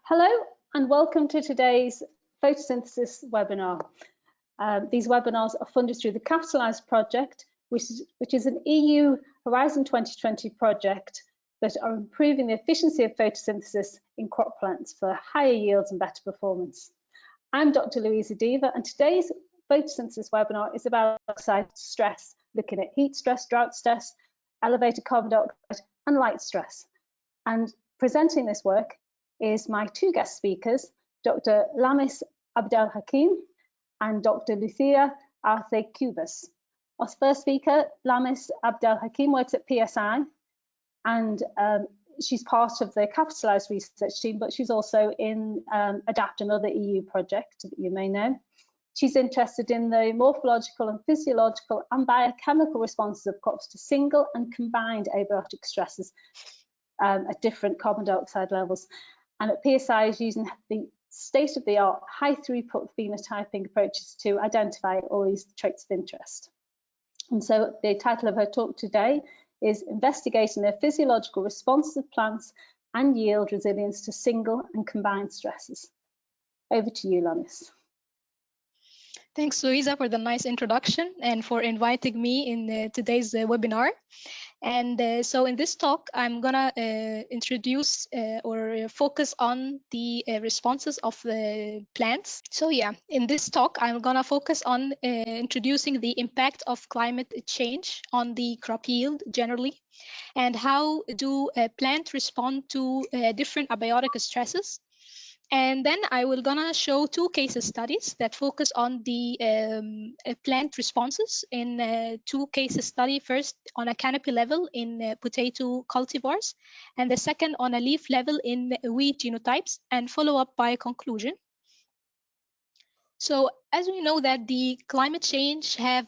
Hello and welcome to today's photosynthesis webinar. These webinars are funded through the Capitalize project, which is an EU Horizon 2020 project that are improving the efficiency of photosynthesis in crop plants for higher yields and better performance. I'm Dr Lamis Abdelhakim, and today's photosynthesis webinar is about oxide stress, looking at heat stress, drought stress, elevated carbon dioxide and light stress. And presenting this work is my two guest speakers, Dr Lamis Abdelhakim and Dr Lucia Arce Cubas. Our first speaker, Lamis Abdelhakim, works at PSI, and she's part of the Capitalize research team, but she's also in ADAPT, another EU project that you may know. She's interested in the morphological and physiological and biochemical responses of crops to single and combined abiotic stresses at different carbon dioxide levels. And at PSI is using the state-of-the-art high throughput phenotyping approaches to identify all these traits of interest. And so the title of her talk today is Investigating the Physiological Responses of Plants and Yield Resilience to Single and Combined Stresses. Over to you, Lamis. Thanks, Louisa, for the nice introduction and for inviting me in today's webinar. And so in this talk, I'm gonna introduce or focus on the responses of the plants. So yeah, in this talk, I'm gonna focus on introducing the impact of climate change on the crop yield generally, and how do plants respond to different abiotic stresses. And then I will gonna show two case studies that focus on the plant responses in two case study. First on a canopy level in potato cultivars, and the second on a leaf level in wheat genotypes, and follow up by a conclusion. So as we know that the climate change have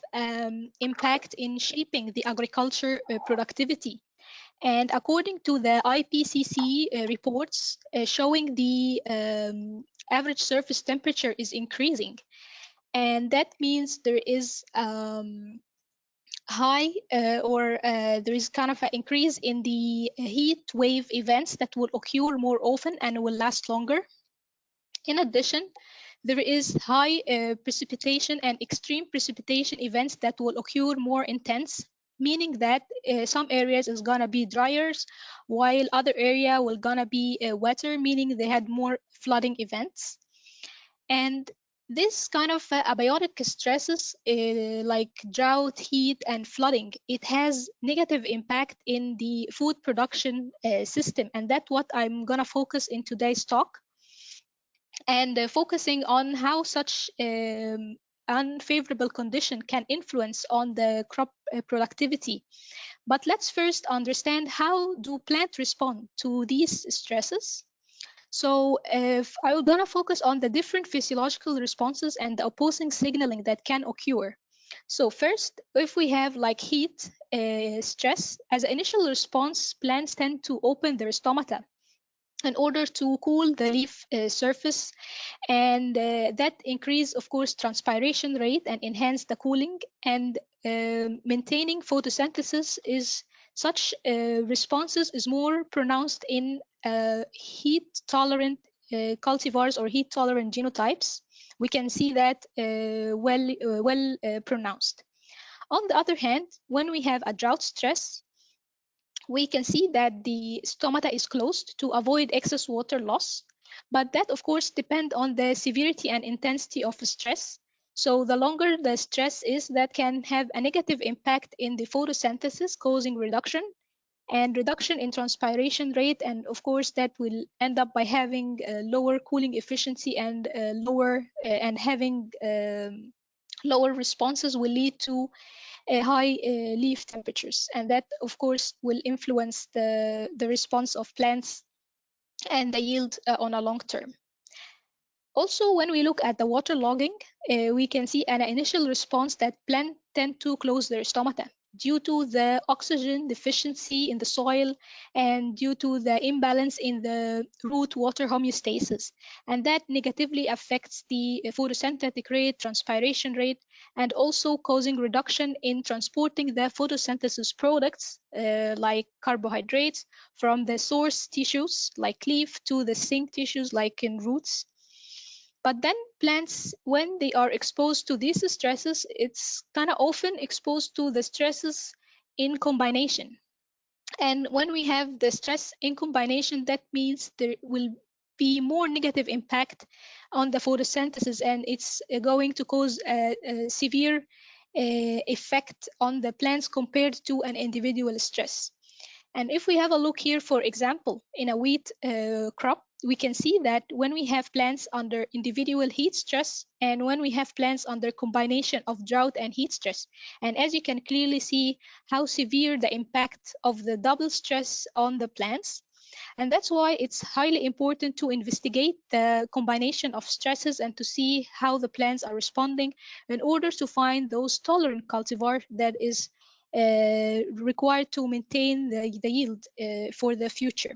impact in shaping the agriculture productivity. And according to the IPCC reports showing the average surface temperature is increasing. And that means there is high there is kind of an increase in the heat wave events that will occur more often and will last longer. In addition, there is high precipitation and extreme precipitation events that will occur more intense, meaning that some areas is gonna be drier, while other area will gonna be wetter, meaning they had more flooding events. And this kind of abiotic stresses like drought, heat, and flooding, it has negative impact in the food production system, and that's what I'm gonna focus in today's talk. And focusing on how such unfavorable condition can influence on the crop productivity. But let's first understand how do plants respond to these stresses. So I'm gonna focus on the different physiological responses and the opposing signaling that can occur. So first, if we have like heat stress, as an initial response, plants tend to open their stomata in order to cool the leaf surface, and that increase, of course, transpiration rate and enhance the cooling. And maintaining photosynthesis is such responses is more pronounced in heat tolerant cultivars or heat tolerant genotypes. We can see that well pronounced. On the other hand, when we have a drought stress, we can see that the stomata is closed to avoid excess water loss, but that of course depends on the severity and intensity of the stress. So the longer the stress is, that can have a negative impact in the photosynthesis, causing reduction in transpiration rate, and of course that will end up by having lower cooling efficiency, and having lower responses will lead to high leaf temperatures, and that of course will influence the response of plants and the yield on a long term. Also, when we look at the water logging, we can see an initial response that plants tend to close their stomata due to the oxygen deficiency in the soil and due to the imbalance in the root water homeostasis. And that negatively affects the photosynthetic rate, transpiration rate, and also causing reduction in transporting the photosynthesis products like carbohydrates from the source tissues like leaf to the sink tissues like in roots. But then plants, when they are exposed to these stresses, it's kind of often exposed to the stresses in combination. And when we have the stress in combination, that means there will be more negative impact on the photosynthesis, and it's going to cause a severe effect on the plants compared to an individual stress. And if we have a look here, for example, in a wheat crop, we can see that when we have plants under individual heat stress and when we have plants under combination of drought and heat stress. And as you can clearly see how severe the impact of the double stress on the plants. And that's why it's highly important to investigate the combination of stresses and to see how the plants are responding in order to find those tolerant cultivar that is required to maintain the yield for the future.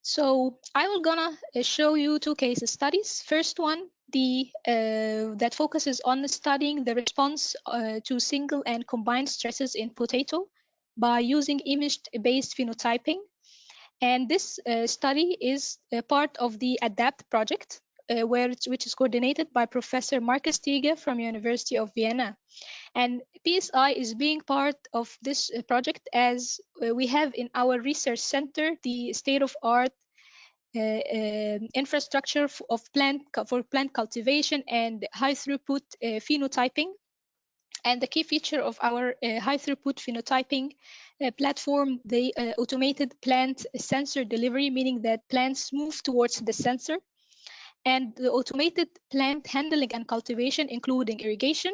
So I will gonna show you two case studies. First one, that focuses on studying the response to single and combined stresses in potato by using image-based phenotyping. And this study is a part of the ADAPT project, which is coordinated by Professor Markus Tiege from University of Vienna. And PSI is being part of this project as we have in our research center the state-of-art infrastructure for plant cultivation and high throughput phenotyping. And the key feature of our high throughput phenotyping platform, the automated plant sensor delivery, meaning that plants move towards the sensor, and the automated plant handling and cultivation, including irrigation,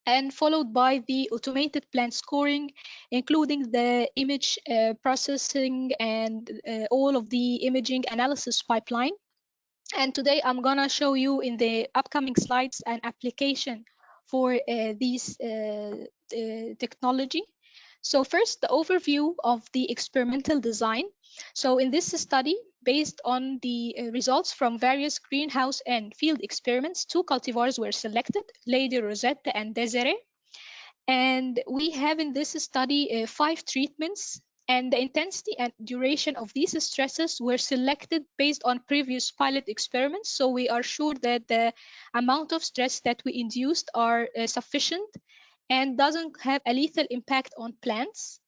and followed by the automated plant scoring, including the image processing and all of the imaging analysis pipeline. And today I'm gonna show you in the upcoming slides an application for these technology. So first, the overview of the experimental design. So in this study, based on the results from various greenhouse and field experiments, two cultivars were selected, Lady Rosette and Desiree. And we have in this study 5 treatments, and the intensity and duration of these stresses were selected based on previous pilot experiments. So we are sure that the amount of stress that we induced are sufficient and doesn't have a lethal impact on plants.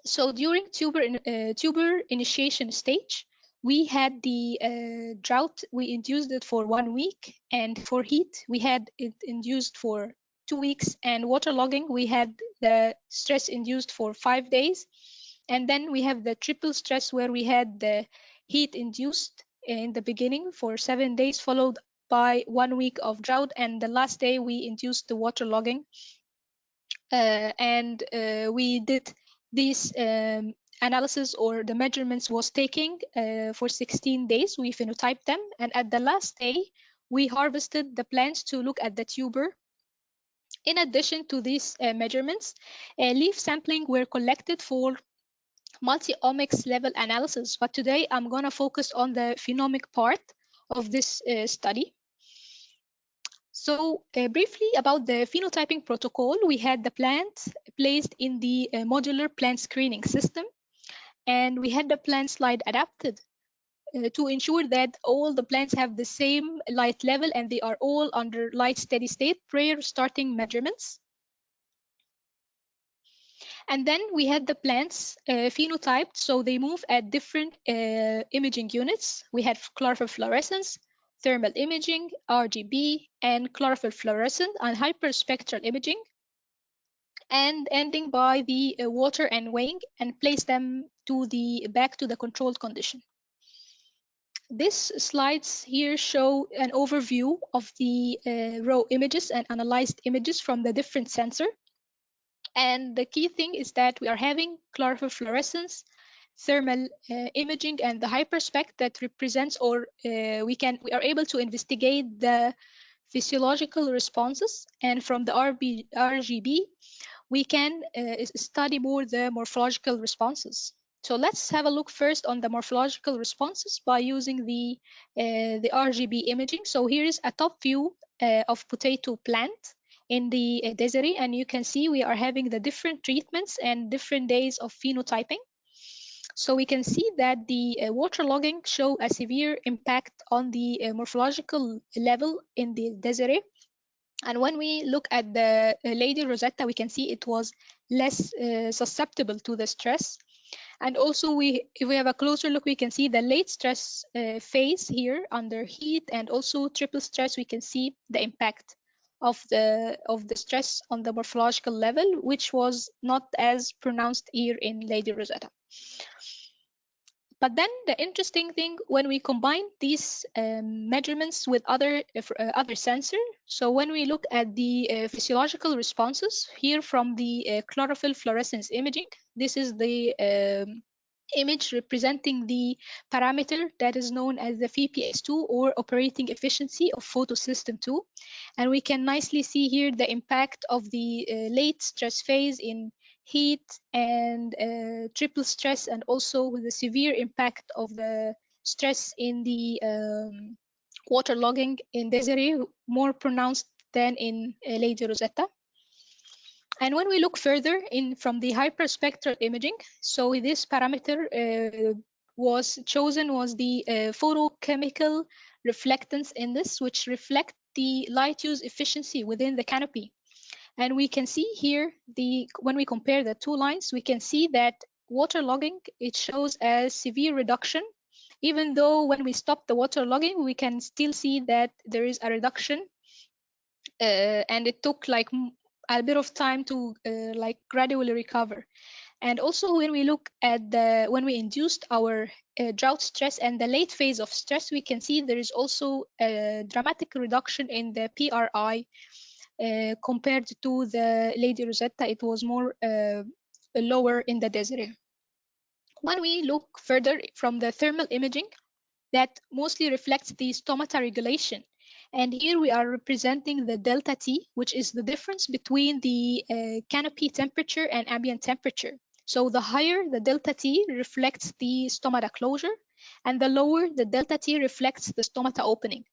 So during tuber initiation stage, we had the drought, we induced it for 1 week, and for heat, we had it induced for 2 weeks, and waterlogging, we had the stress induced for 5 days. And then we have the triple stress where we had the heat induced in the beginning for 7 days, followed by 1 week of drought, and the last day we induced the waterlogging. We did this analysis, or the measurements was taking for 16 days. We phenotyped them, and at the last day, we harvested the plants to look at the tuber. In addition to these measurements, leaf sampling were collected for multi-omics level analysis, but today I'm going to focus on the phenomic part of this study. So briefly about the phenotyping protocol, we had the plant placed in the modular plant screening system, and we had the plant slide adapted to ensure that all the plants have the same light level and they are all under light steady state prior starting measurements. And then we had the plants phenotyped, so they move at different imaging units. We had chlorophyll fluorescence, thermal imaging, RGB, and chlorophyll fluorescent and hyperspectral imaging, and ending by the water and weighing, and place them back to the controlled condition. These slides here show an overview of the raw images and analyzed images from the different sensor. And the key thing is that we are having chlorophyll fluorescence, thermal imaging, and the hyperspect that represents, or we are able to investigate the physiological responses, and from the RGB, we can study more the morphological responses. So let's have a look first on the morphological responses by using the RGB imaging. So here is a top view of potato plant in the desert, and you can see we are having the different treatments and different days of phenotyping. So we can see that the waterlogging show a severe impact on the morphological level in the desert. And when we look at the Lady Rosetta, we can see it was less susceptible to the stress. And also, if we have a closer look, we can see the late stress phase here under heat, and also triple stress. We can see the impact of the stress on the morphological level, which was not as pronounced here in Lady Rosetta. But then the interesting thing, when we combine these measurements with other sensors, so when we look at the physiological responses here from the chlorophyll fluorescence imaging, this is the image representing the parameter that is known as the VPS2 or operating efficiency of photosystem 2. And we can nicely see here the impact of the late stress phase in heat and triple stress, and also with the severe impact of the stress in the waterlogging in Desiree, more pronounced than in Lady Rosetta. And when we look further in from the hyperspectral imaging, so this parameter was chosen was the photochemical reflectance index, which reflect the light use efficiency within the canopy. And we can see here, when we compare the two lines, we can see that waterlogging, it shows a severe reduction, even though when we stop the waterlogging, we can still see that there is a reduction, and it took like a bit of time to like gradually recover. And also when we look at when we induced our drought stress and the late phase of stress, we can see there is also a dramatic reduction in the PRI compared to the Lady Rosetta. It was more lower in the desert. When we look further from the thermal imaging, that mostly reflects the stomata regulation. And here we are representing the delta T, which is the difference between the canopy temperature and ambient temperature. So the higher the delta T reflects the stomata closure, and the lower the delta T reflects the stomata opening.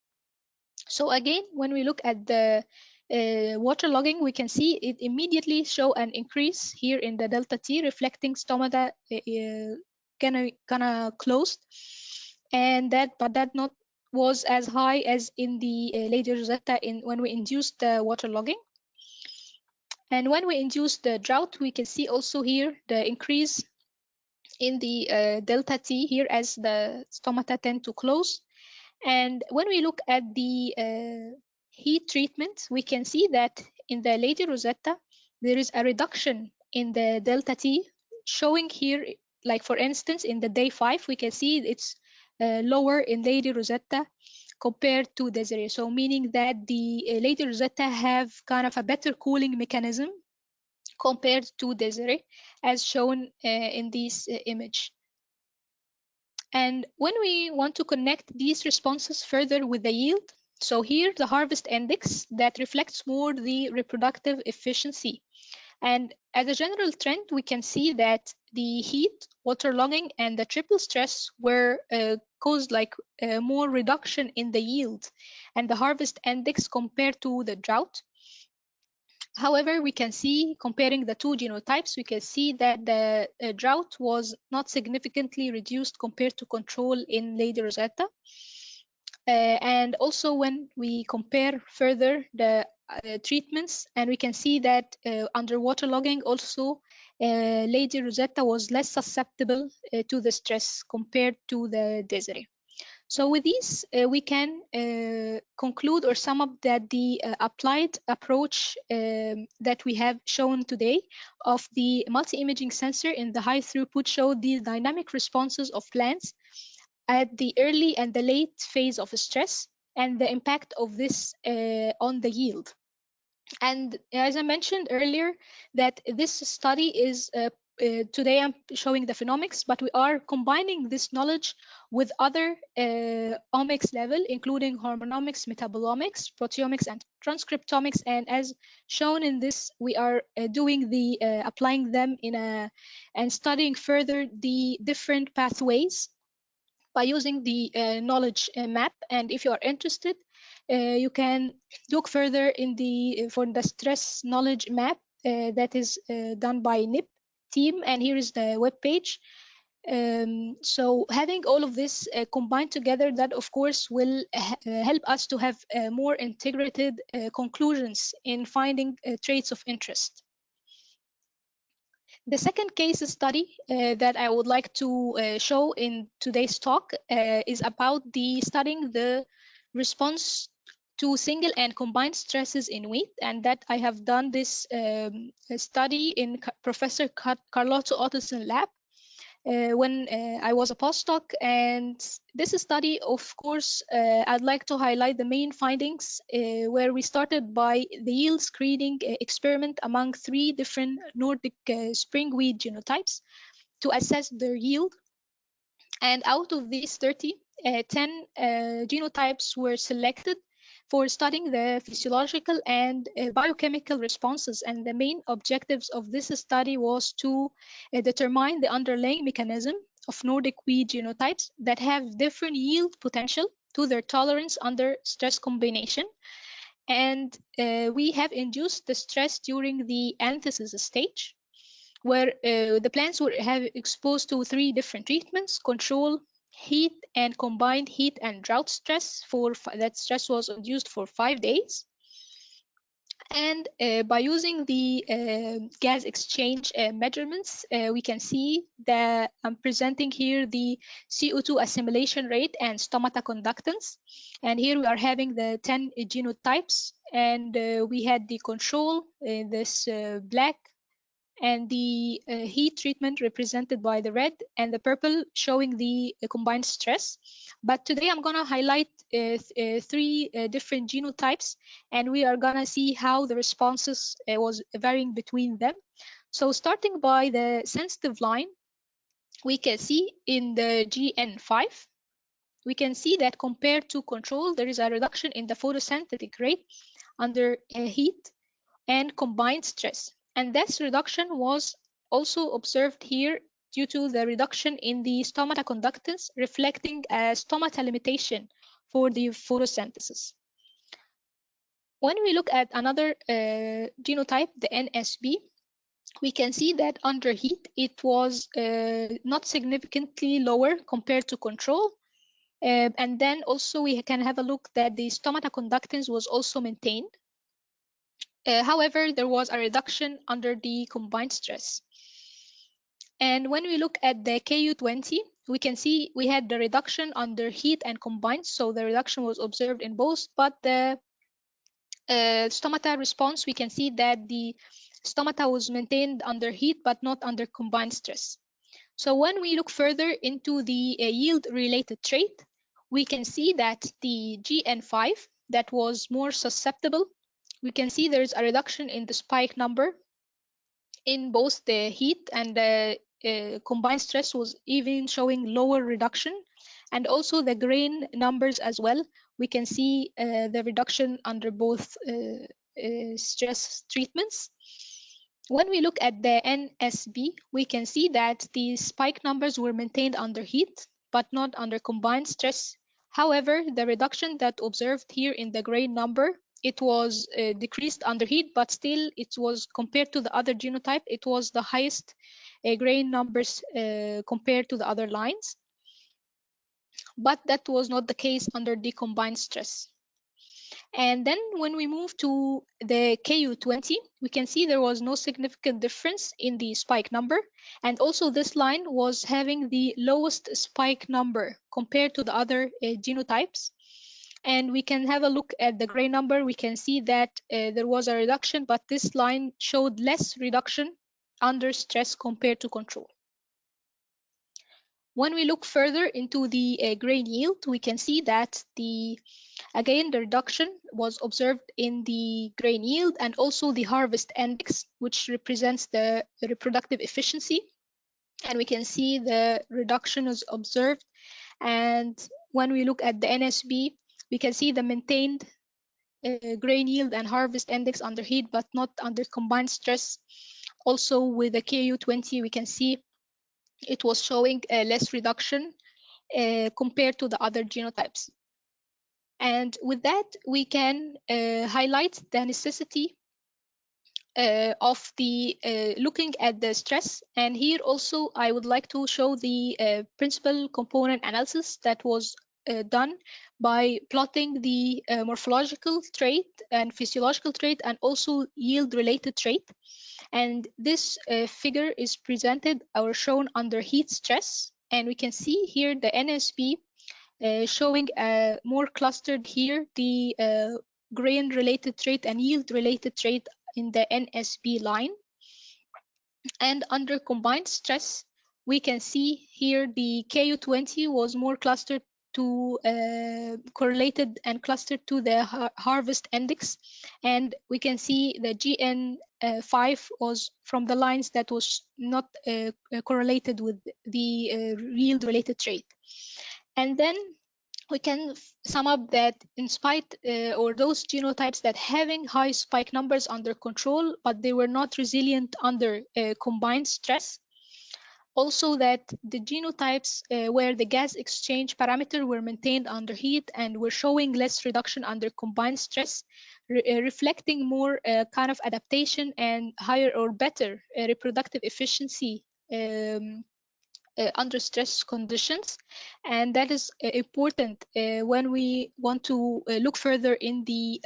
So again, when we look at the waterlogging, we can see it immediately show an increase here in the delta T, reflecting stomata gonna closed, and but that not was as high as in the Lady Rosetta when we induced the waterlogging. And when we induce the drought, we can see also here the increase in the delta T here as the stomata tend to close. And when we look at the heat treatment, we can see that in the Lady Rosetta, there is a reduction in the delta T, showing here, like for instance, in the day 5, we can see it's lower in Lady Rosetta compared to Desiree. So meaning that the Lady Rosetta have kind of a better cooling mechanism compared to Desiree, as shown in this image. And when we want to connect these responses further with the yield, so here the harvest index that reflects more the reproductive efficiency. And as a general trend, we can see that the heat, waterlogging, and the triple stress were caused like more reduction in the yield and the harvest index compared to the drought. However, we can see, comparing the two genotypes, we can see that the drought was not significantly reduced compared to control in Lady Rosetta. And also when we compare further the treatments, and we can see that under waterlogging also Lady Rosetta was less susceptible to the stress compared to the Desiree. So with these, we can conclude or sum up that the applied approach that we have shown today of the multi-imaging sensor in the high throughput showed the dynamic responses of plants at the early and the late phase of stress and the impact of this on the yield. And as I mentioned earlier, that this study is today I'm showing the phenomics, but we are combining this knowledge with other omics level, including hormonomics, metabolomics, proteomics, and transcriptomics. And as shown in this, we are doing the applying them and studying further the different pathways by using the knowledge map. And if you are interested, you can look further in for the stress knowledge map that is done by NIP team, and here is the web page. So having all of this combined together, that of course will help us to have more integrated conclusions in finding traits of interest. The second case study that I would like to show in today's talk is about studying the response to single and combined stresses in wheat, and that I have done this study in Professor Carlotto Ottosson lab when I was a postdoc. And this study, of course, I'd like to highlight the main findings where we started by the yield screening experiment among 3 different Nordic spring wheat genotypes to assess their yield. And out of these 30, 10 genotypes were selected for studying the physiological and biochemical responses. And the main objectives of this study was to determine the underlying mechanism of Nordic wheat genotypes that have different yield potential to their tolerance under stress combination. And we have induced the stress during the anthesis stage, where the plants were exposed to 3 different treatments: control, heat, and combined heat and drought stress. That stress was induced for 5 days. And by using the gas exchange measurements, we can see that I'm presenting here the CO2 assimilation rate and stomata conductance. And here we are having the 10 genotypes, and we had the control in this black, and the heat treatment represented by the red, and the purple showing the combined stress. But today I'm going to highlight 3 different genotypes, and we are going to see how the responses was varying between them. So starting by the sensitive line, we can see in the GN5, we can see that compared to control, there is a reduction in the photosynthetic rate under heat and combined stress. And this reduction was also observed here due to the reduction in the stomata conductance, reflecting a stomata limitation for the photosynthesis. When we look at another genotype, the NSB, we can see that under heat, it was not significantly lower compared to control. And then also we can have a look that the stomata conductance was also maintained. However, there was a reduction under the combined stress. And when we look at the Ku20, we can see we had the reduction under heat and combined. So the reduction was observed in both, but the stomata response, we can see that the stomata was maintained under heat, but not under combined stress. So when we look further into the yield-related trait, we can see that the GN5 that was more susceptible, we can see there's a reduction in the spike number in both the heat, and the combined stress was even showing lower reduction, and also the grain numbers as well. We can see the reduction under both stress treatments. When we look at the NSB, we can see that the spike numbers were maintained under heat, but not under combined stress. However, the reduction that observed here in the grain number, it was decreased under heat, but still it was, compared to the other genotype, it was the highest grain numbers compared to the other lines. But that was not the case under the combined stress. And then when we move to the Ku20, we can see there was no significant difference in the spike number. And also this line was having the lowest spike number compared to the other genotypes. And we can have a look at the gray number. We can see that there was a reduction, but this line showed less reduction under stress compared to control. When we look further into the grain yield, we can see that again, the reduction was observed in the grain yield and also the harvest index, which represents the reproductive efficiency. And we can see the reduction is observed. And when we look at the NSB, we can see the maintained grain yield and harvest index under heat, but not under combined stress. Also with the KU20, we can see it was showing a less reduction compared to the other genotypes. And with that, we can highlight the necessity of the looking at the stress. And here also, I would like to show the principal component analysis that was done by plotting the morphological trait and physiological trait and also yield related trait. And this figure is presented or shown under heat stress. And we can see here the NSB showing more clustered here, the grain related trait and yield related trait in the NSB line. And under combined stress, we can see here the KU20 was more clustered to correlated and clustered to the harvest index. And we can see the GN5 was from the lines that was not correlated with the yield related trait. And then we can sum up that in spite or those genotypes that having high spike numbers under control, but they were not resilient under combined stress. Also that the genotypes where the gas exchange parameter were maintained under heat and were showing less reduction under combined stress, reflecting more kind of adaptation and higher or better reproductive efficiency under stress conditions. And that is important when we want to look further in the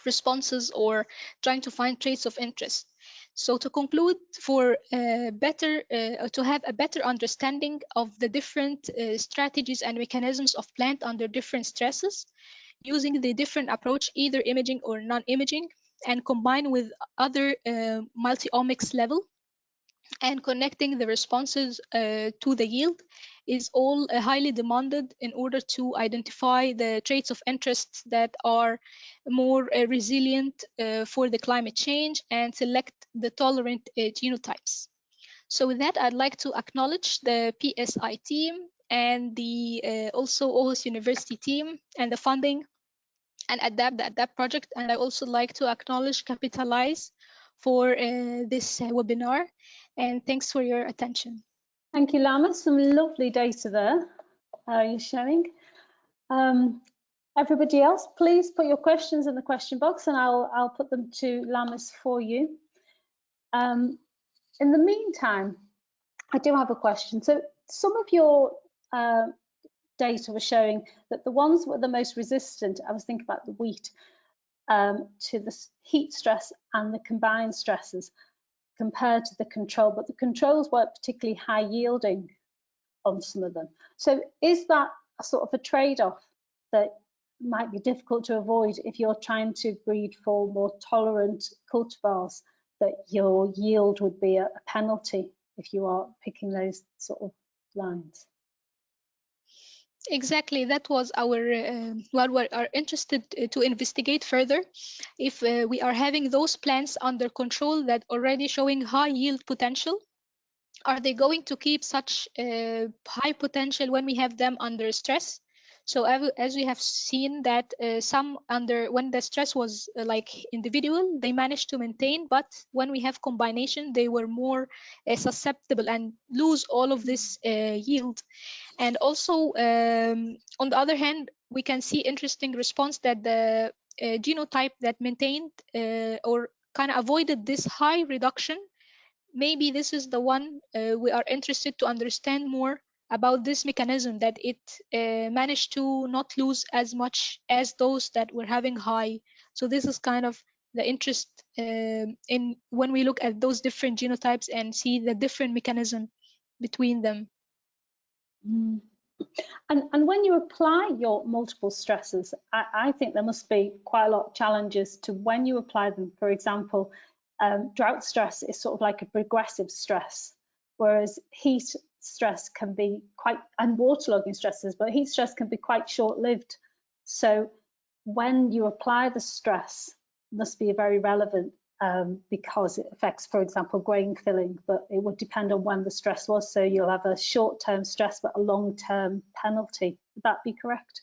responses or trying to find traits of interest. So to conclude, for to have a better understanding of the different strategies and mechanisms of plant under different stresses, using the different approach, either imaging or non-imaging, and combine with other multi-omics level, and connecting the responses to the yield is all highly demanded in order to identify the traits of interest that are more resilient for the climate change and select the tolerant genotypes. So with that, I'd like to acknowledge the PSI team and the also Aarhus University team and the funding and ADAPT project. And I also like to acknowledge Capitalize for this webinar. And thanks for your attention. Thank you, Lamis. Some lovely data there you're showing. Everybody else, please put your questions in the question box and I'll put them to Lamis for you. In the meantime, I do have a question. So some of your data were showing that the ones that were the most resistant, I was thinking about the wheat, to the heat stress and the combined stresses compared to the control, but the controls weren't particularly high yielding on some of them. So is that a sort of a trade-off that might be difficult to avoid if you're trying to breed for more tolerant cultivars, that your yield would be a penalty if you are picking those sort of lines? Exactly, that was our what we are interested to investigate further. If we are having those plants under control that already showing high yield potential, are they going to keep such high potential when we have them under stress? So as we have seen that some when the stress was like individual, they managed to maintain, but when we have combination, they were more susceptible and lose all of this yield. And also, on the other hand, we can see interesting response that the genotype that maintained or kind of avoided this high reduction, maybe this is the one we are interested to understand more about this mechanism, that it managed to not lose as much as those that were having high. So this is kind of the interest in when we look at those different genotypes and see the different mechanism between them. Mm. And when you apply your multiple stresses, I think there must be quite a lot of challenges to when you apply them. For example, drought stress is sort of like a progressive stress, whereas heat stress can be quite, and waterlogging stresses, but heat stress can be quite short-lived. So when you apply the stress, must be very relevant because it affects, for example, grain filling, but it would depend on when the stress was. So you'll have a short-term stress, but a long-term penalty. Would that be correct?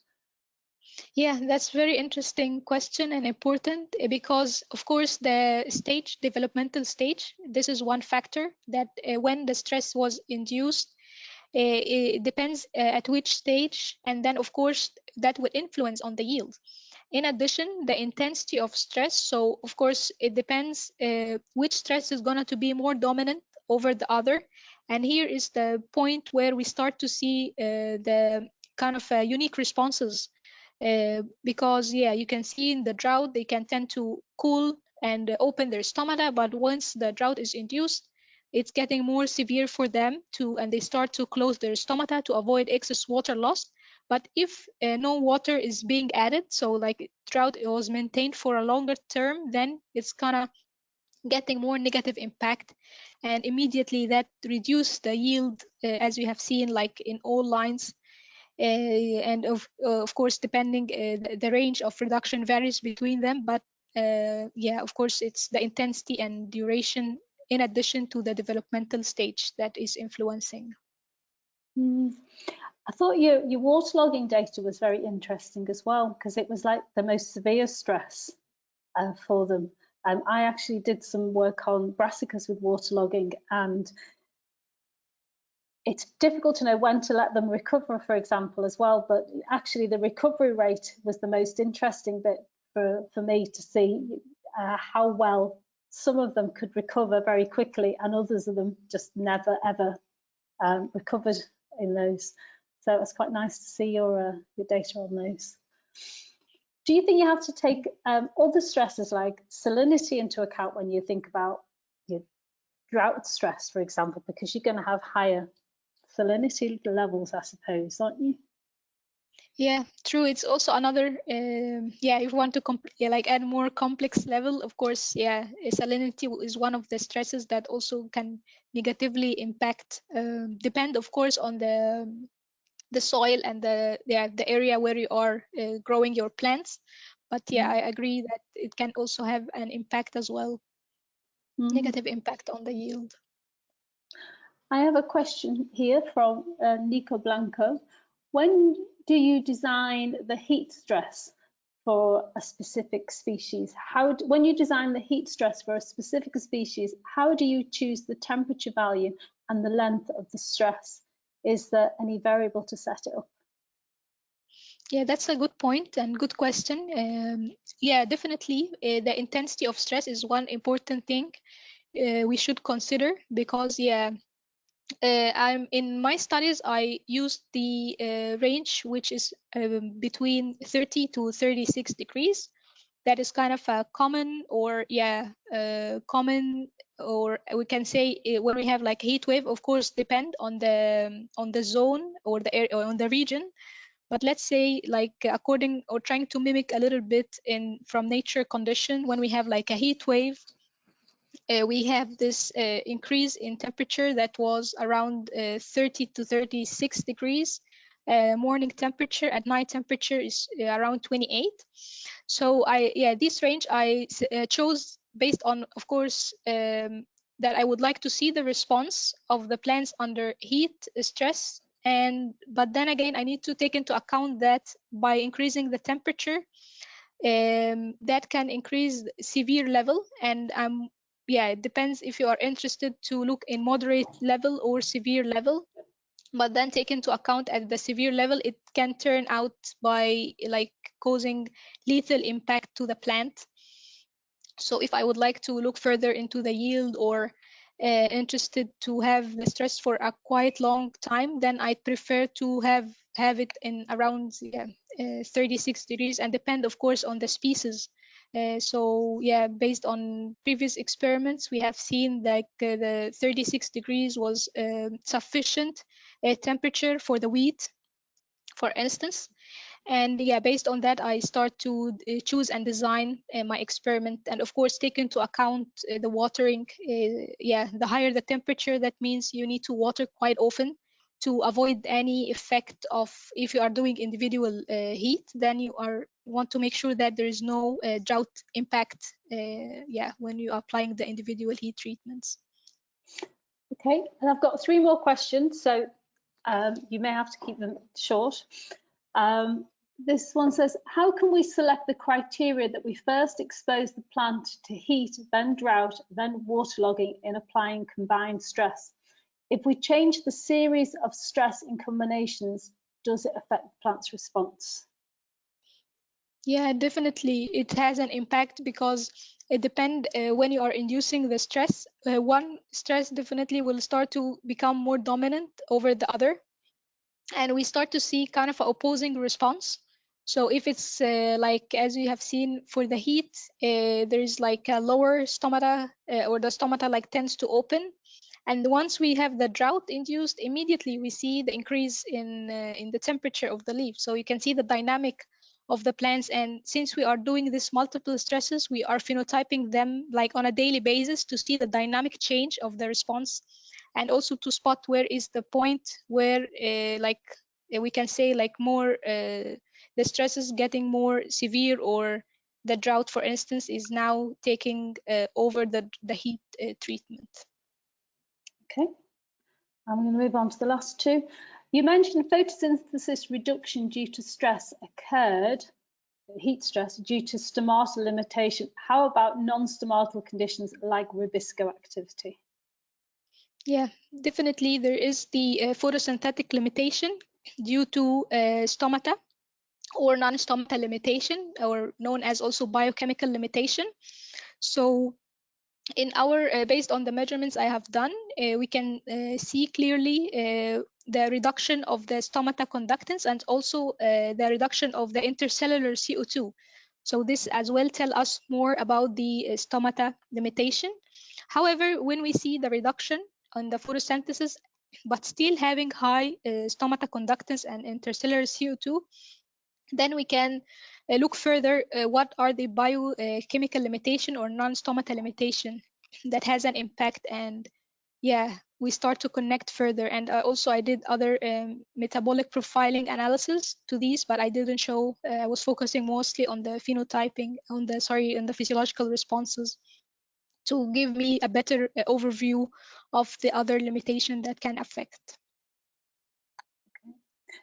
Yeah, that's very interesting question and important because, of course, the stage, developmental stage, this is one factor that when the stress was induced, it depends at which stage, and then, of course, that will influence on the yield. In addition, the intensity of stress, so of course, it depends which stress is going to be more dominant over the other. And here is the point where we start to see the kind of unique responses. Because yeah, you can see in the drought they can tend to cool and open their stomata, but once the drought is induced, it's getting more severe for them too, and they start to close their stomata to avoid excess water loss. But if no water is being added, so like drought was maintained for a longer term, then it's kind of getting more negative impact, and immediately that reduce the yield, as we have seen like in all lines. And of course, depending the range of reduction varies between them, but yeah, of course, it's the intensity and duration in addition to the developmental stage that is influencing. I thought your waterlogging data was very interesting as well, because it was like the most severe stress for them. I actually did some work on brassicas with waterlogging, and it's difficult to know when to let them recover, for example, as well. But actually, the recovery rate was the most interesting bit for me to see how well some of them could recover very quickly, and others of them just never ever recovered in those. So it was quite nice to see your data on those. Do you think you have to take other stresses like salinity into account when you think about your drought stress, for example, because you're going to have higher salinity levels, I suppose, aren't you? Yeah, true. It's also another, yeah, if you want to like add more complex level, of course, yeah, salinity is one of the stresses that also can negatively impact, depend, of course, on the soil and the area where you are growing your plants. But yeah, I agree that it can also have an impact as well, negative impact on the yield. I have a question here from Nico Blanco. When do you design the heat stress for a specific species? When you design the heat stress for a specific species, how do you choose the temperature value and the length of the stress? Is there any variable to set it up? Yeah, that's a good point and good question. Yeah, definitely. The intensity of stress is one important thing we should consider because, yeah, I'm in my studies, I used the range which is between 30 to 36 degrees. That is kind of a common, or yeah, common, or we can say when we have like heat wave, of course, depend on the zone or the area or on the region. But let's say like according or trying to mimic a little bit in from nature condition, when we have like a heat wave, we have this increase in temperature that was around 30 to 36 degrees. Morning temperature, at night temperature is around 28. So this range I chose based on, of course, that I would like to see the response of the plants under heat stress. But then again, I need to take into account that by increasing the temperature, that can increase severe level. And yeah, it depends if you are interested to look in moderate level or severe level. But then take into account at the severe level, it can turn out by like causing lethal impact to the plant. So if I would like to look further into the yield or interested to have the stress for a quite long time, then I prefer to have it in around 36 degrees, and depend, of course, on the species. So yeah, based on previous experiments, we have seen that the 36 degrees was sufficient temperature for the wheat, for instance. And yeah, based on that, I start to choose and design my experiment, and of course take into account the watering. Yeah, the higher the temperature, that means you need to water quite often to avoid any effect of, if you are doing individual heat, then you want to make sure that there is no drought impact, yeah, when you are applying the individual heat treatments. Okay, and I've got 3 more questions, so you may have to keep them short. This one says, how can we select the criteria that we first expose the plant to heat, then drought, then waterlogging in applying combined stress? If we change the series of stress in combinations, does it affect the plant's response? Yeah, definitely it has an impact, because it depends when you are inducing the stress. One stress definitely will start to become more dominant over the other, and we start to see kind of an opposing response. So if it's like, as we have seen for the heat, there's like a lower stomata, or the stomata like tends to open. And once we have the drought induced, immediately we see the increase in the temperature of the leaf. So you can see the dynamic of the plants. And since we are doing this multiple stresses, we are phenotyping them like on a daily basis to see the dynamic change of the response, and also to spot where is the point where we can say like more the stress is getting more severe, or the drought, for instance, is now taking over the heat treatment. Okay, I'm going to move on to the last 2. You mentioned photosynthesis reduction due to stress occurred, heat stress, due to stomata limitation. How about non-stomatal conditions like rubisco activity? Yeah, definitely there is the photosynthetic limitation due to stomata or non-stomata limitation, or known as also biochemical limitation. So in our based on the measurements I have done, we can see clearly the reduction of the stomata conductance, and also the reduction of the intercellular CO2. So this as well tell us more about the stomata limitation. However, when we see the reduction on the photosynthesis, but still having high stomata conductance and intercellular CO2, then we can look further what are the biochemical limitation or non-stomata limitation that has an impact. And yeah, we start to connect further. And also I did other metabolic profiling analysis to these, but I didn't show, I was focusing mostly on the phenotyping, on the physiological responses, to give me a better overview of the other limitation that can affect.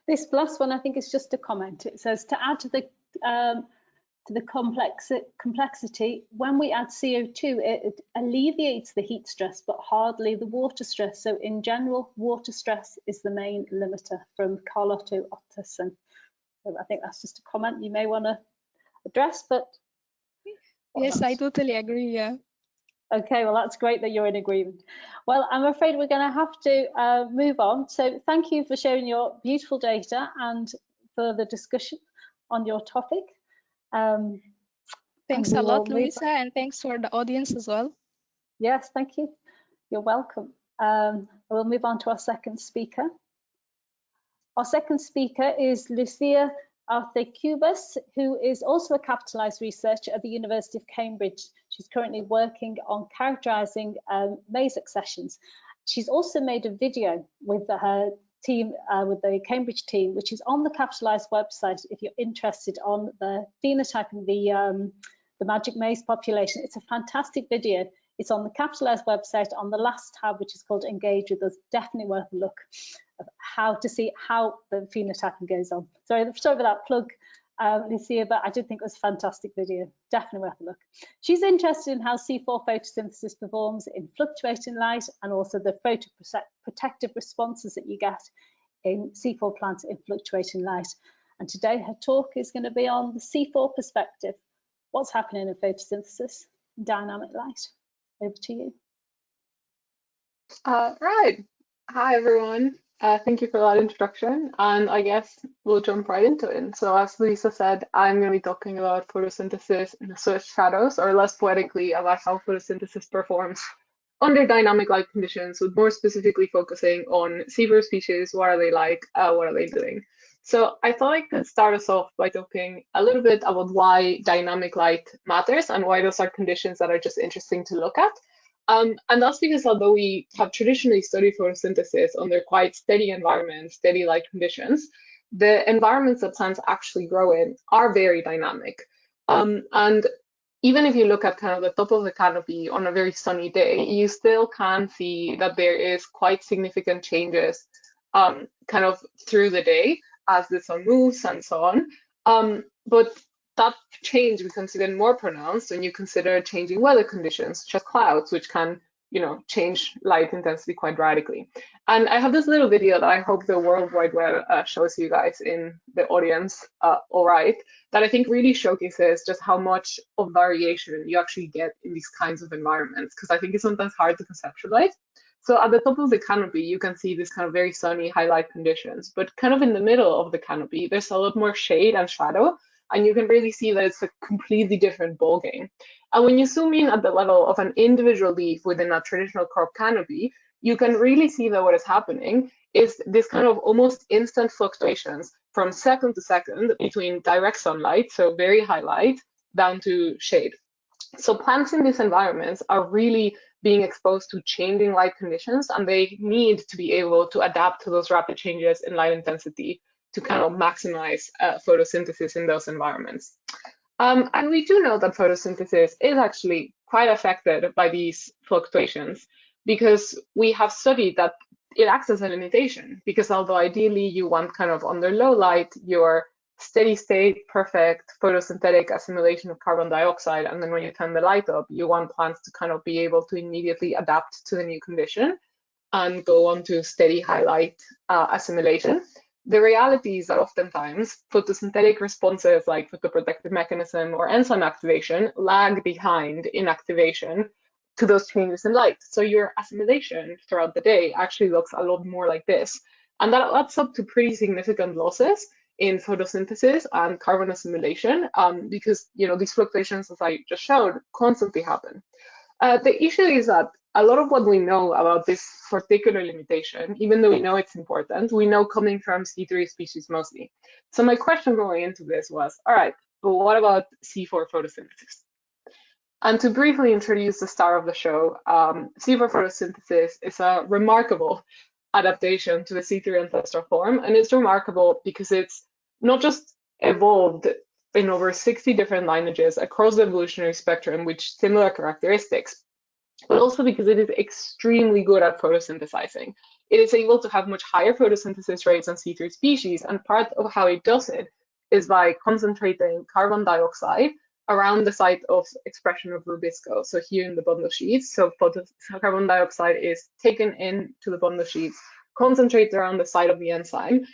This last one, I think, is just a comment. It says, to add to the complexity, when we add CO2, it alleviates the heat stress, but hardly the water stress. So in general, water stress is the main limiter, from Carlotto Otterson. So I think that's just a comment you may want to address, but yes, I totally agree. Yeah. Okay, well, that's great that you're in agreement. Well, I'm afraid we're going to have to move on. So thank you for sharing your beautiful data and for the discussion on your topic. Thanks a lot, Luisa, and thanks for the audience as well. Yes, thank you. You're welcome. We'll move on to our second speaker. Our second speaker is Lucia Arce Cubas, who is also a capitalized researcher at the University of Cambridge. She's currently working on characterizing maize accessions. She's also made a video with her team, with the Cambridge team, which is on the capitalized website if you're interested on the phenotyping the magic maize population. It's a fantastic video. It's on the capitalized website on the last tab, which is called Engage With Us. Definitely worth a look of how to see how the phenotyping goes on. Sorry for that plug, Lucia, but I did think it was a fantastic video. Definitely worth a look. She's interested in how C4 photosynthesis performs in fluctuating light, and also the photoprotective responses that you get in C4 plants in fluctuating light. And today her talk is going to be on the C4 perspective. What's happening in photosynthesis in dynamic light? Over to you. Right. Hi, everyone. Thank you for that introduction. And I guess we'll jump right into it. So as Lisa said, I'm going to be talking about photosynthesis in the Swiss shadows, or less poetically, about how photosynthesis performs under dynamic light conditions, with more specifically focusing on C4 species. What are they like? What are they doing? So I thought I could start us off by talking a little bit about why dynamic light matters and why those are conditions that are just interesting to look at. And that's because although we have traditionally studied photosynthesis under quite steady environments, steady light conditions, the environments that plants actually grow in are very dynamic. And even if you look at kind of the top of the canopy on a very sunny day, you still can see that there is quite significant changes kind of through the day as the sun moves and so on. But that change becomes even more pronounced when you consider changing weather conditions, such as clouds, which can, change light intensity quite radically. And I have this little video that I hope the World Wide Web shows you guys in the audience, all right, that I think really showcases just how much of variation you actually get in these kinds of environments, because I think it's sometimes hard to conceptualize. So at the top of the canopy, you can see these kind of very sunny highlight conditions, but kind of in the middle of the canopy, there's a lot more shade and shadow, and you can really see that it's a completely different ballgame. And when you zoom in at the level of an individual leaf within a traditional crop canopy, you can really see that what is happening is this kind of almost instant fluctuations from second to second between direct sunlight, so very high light, down to shade. So plants in these environments are really being exposed to changing light conditions, and they need to be able to adapt to those rapid changes in light intensity to kind of maximize photosynthesis in those environments. And we do know that photosynthesis is actually quite affected by these fluctuations, because we have studied that it acts as a limitation, because although ideally you want kind of under low light your steady state, perfect photosynthetic assimilation of carbon dioxide, and then when you turn the light up, you want plants to kind of be able to immediately adapt to the new condition and go on to steady highlight assimilation. The reality is that oftentimes photosynthetic responses like photoprotective mechanism or enzyme activation lag behind in activation to those changes in light. So your assimilation throughout the day actually looks a lot more like this. And that adds up to pretty significant losses in photosynthesis and carbon assimilation, because these fluctuations, as I just showed, constantly happen. The issue is that a lot of what we know about this particular limitation, even though we know it's important, we know coming from C3 species mostly. So my question going into this was, all right, but what about C4 photosynthesis? And to briefly introduce the star of the show, C4 photosynthesis is a remarkable adaptation to the C3 ancestral form, and it's remarkable because it's not just evolved in over 60 different lineages across the evolutionary spectrum with similar characteristics, but also because it is extremely good at photosynthesizing. It is able to have much higher photosynthesis rates than C3 species, and part of how it does it is by concentrating carbon dioxide around the site of expression of rubisco, so here in the bundle sheets. So carbon dioxide is taken into the bundle sheets, concentrated around the site of the enzyme,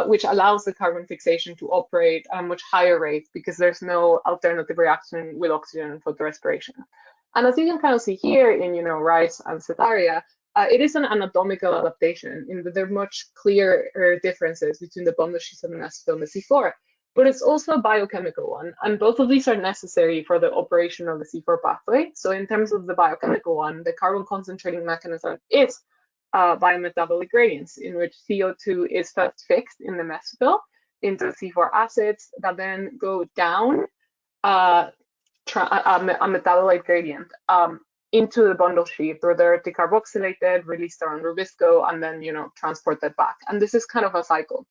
which allows the carbon fixation to operate at a much higher rate because there's no alternative reaction with oxygen and photorespiration. And as you can kind of see here in rice and setaria, it is an anatomical adaptation in that there are much clearer differences between the bundle sheets of the mesophyll and the C4. But it's also a biochemical one, and both of these are necessary for the operation of the C4 pathway. So in terms of the biochemical one, the carbon concentrating mechanism is biometabolic gradients, in which CO2 is first fixed in the mesophyll into C4 acids that then go down a metabolite gradient into the bundle sheet, where they're decarboxylated, released around rubisco, and then transported back. And this is kind of a cycle.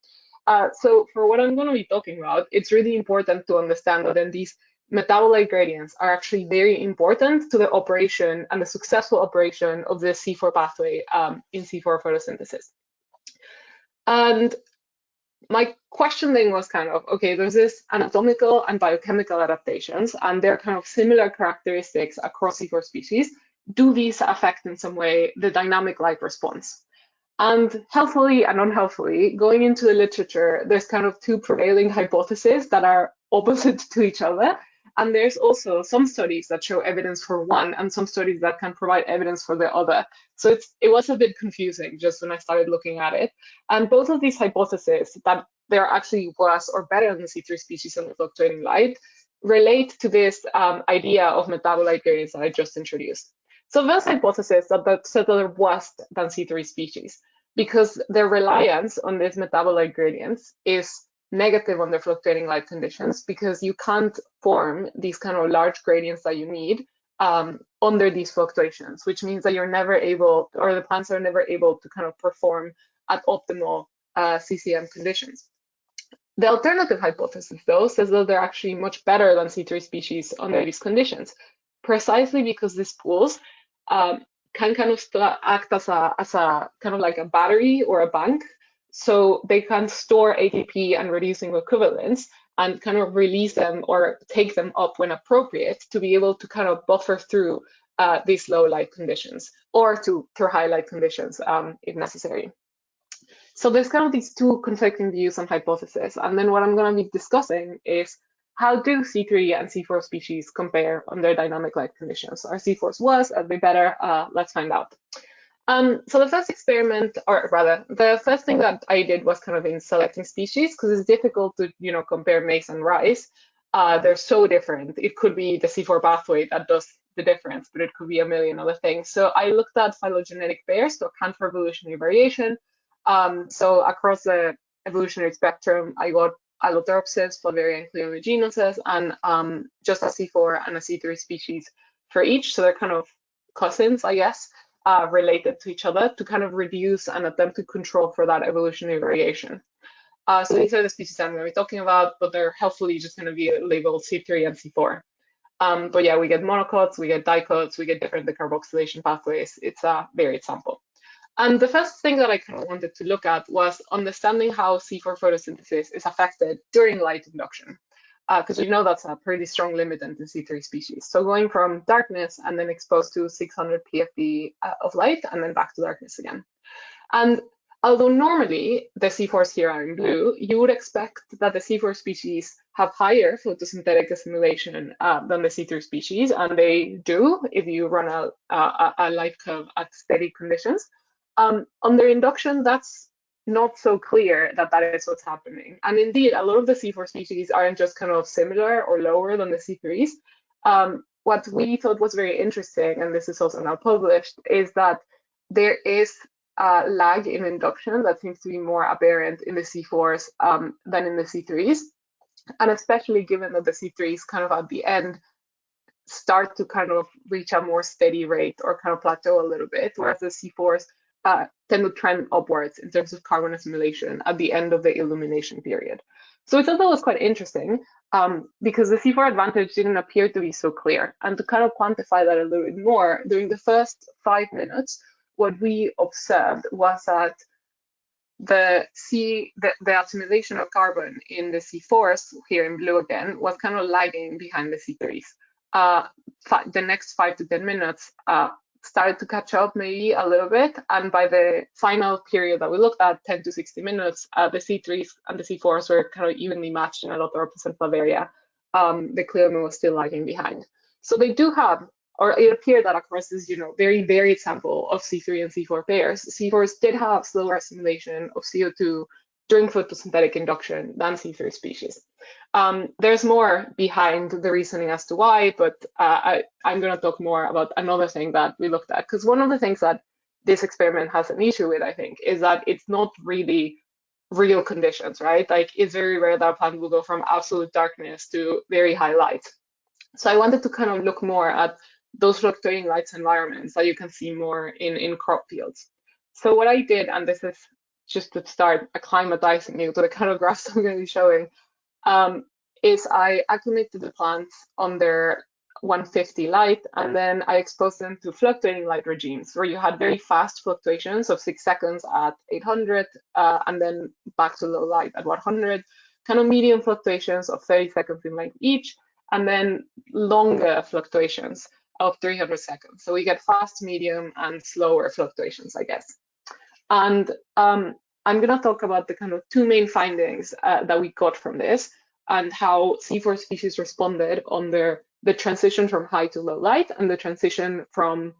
So for what I'm going to be talking about, it's really important to understand that then these metabolite gradients are actually very important to the operation and the successful operation of the C4 pathway in C4 photosynthesis. And my question then was kind of, okay, there's this anatomical and biochemical adaptations, and they're kind of similar characteristics across C4 species. Do these affect in some way the dynamic light response? And helpfully and unhelpfully, going into the literature, there's kind of two prevailing hypotheses that are opposite to each other. And there's also some studies that show evidence for one and some studies that can provide evidence for the other. So it was a bit confusing just when I started looking at it. And both of these hypotheses, that they're actually worse or better than the C3 species under fluctuating light, relate to this idea of metabolite gradients that I just introduced. So those hypotheses that they're worse than C3 species, because their reliance on these metabolite gradients is negative under fluctuating light conditions because you can't form these kind of large gradients that you need under these fluctuations, which means that you're never able, or the plants are never able to kind of perform at optimal CCM conditions. The alternative hypothesis, though, says that they're actually much better than C3 species under these conditions, precisely because these pools can kind of act as a kind of like a battery or a bank. So they can store ATP and reducing equivalents and kind of release them or take them up when appropriate to be able to kind of buffer through these low light conditions or to high light conditions if necessary. So there's kind of these two conflicting views on hypothesis. And then what I'm going to be discussing is how do C3 and C4 species compare under dynamic light conditions? Are C4s worse? Are they better? Let's find out. So the first experiment, or rather, the first thing that I did was kind of in selecting species because it's difficult to, compare maize and rice. They're so different. It could be the C4 pathway that does the difference, but it could be a million other things. So I looked at phylogenetic pairs to account for evolutionary variation. So across the evolutionary spectrum, I got Allotropsis, Flaviaria, and Cleomygenuses, and just a C4 and a C3 species for each. So they're kind of cousins, I guess, related to each other to kind of reduce and attempt to control for that evolutionary variation. So these are the species I'm going to be talking about, but they're helpfully just going to be labeled C3 and C4. But yeah, we get monocots, we get dicots, we get different decarboxylation pathways. It's a varied sample. And the first thing that I kind of wanted to look at was understanding how C4 photosynthesis is affected during light induction, because we know that's a pretty strong limitant in C3 species. So going from darkness and then exposed to 600 PFD of light and then back to darkness again. And although normally the C4s here are in blue, you would expect that the C4 species have higher photosynthetic assimilation than the C3 species, and they do if you run a light curve at steady conditions. Under induction, that's not so clear that that is what's happening. And indeed, a lot of the C4 species aren't just kind of similar or lower than the C3s. What we thought was very interesting, and this is also now published, is that there is a lag in induction that seems to be more apparent in the C4s than in the C3s. And especially given that the C3s kind of at the end start to kind of reach a more steady rate or kind of plateau a little bit, whereas the C4s tend to trend upwards in terms of carbon assimilation at the end of the illumination period. So we thought that was quite interesting because the C4 advantage didn't appear to be so clear. And to kind of quantify that a little bit more, during the first 5 minutes, what we observed was that the assimilation of carbon in the C4s, here in blue again, was kind of lagging behind the C3s. The next 5 to 10 minutes, started to catch up maybe a little bit, and by the final period that we looked at, 10 to 60 minutes, the C3s and the C4s were kind of evenly matched in Allotropis and Flaviaria. The Cleome was still lagging behind. So they do have, or it appeared that across this very varied sample of C3 and C4 pairs, C4s did have slower assimilation of CO2 during photosynthetic induction than C3 species. There's more behind the reasoning as to why, but I'm going to talk more about another thing that we looked at, because one of the things that this experiment has an issue with, I think, is that it's not really real conditions, right? Like, it's very rare that a plant will go from absolute darkness to very high light. So I wanted to kind of look more at those fluctuating lights environments that you can see more in crop fields. So what I did, and this is just to start acclimatizing you to the kind of graphs I'm going to be showing, is I acclimated the plants under 150 light, and then I exposed them to fluctuating light regimes where you had very fast fluctuations of 6 seconds at 800, and then back to low light at 100, kind of medium fluctuations of 30 seconds in length each, and then longer fluctuations of 300 seconds. So we get fast, medium, and slower fluctuations, I guess. And I'm going to talk about the kind of 2 main findings that we got from this and how C4 species responded under the transition from high to low light and the transition from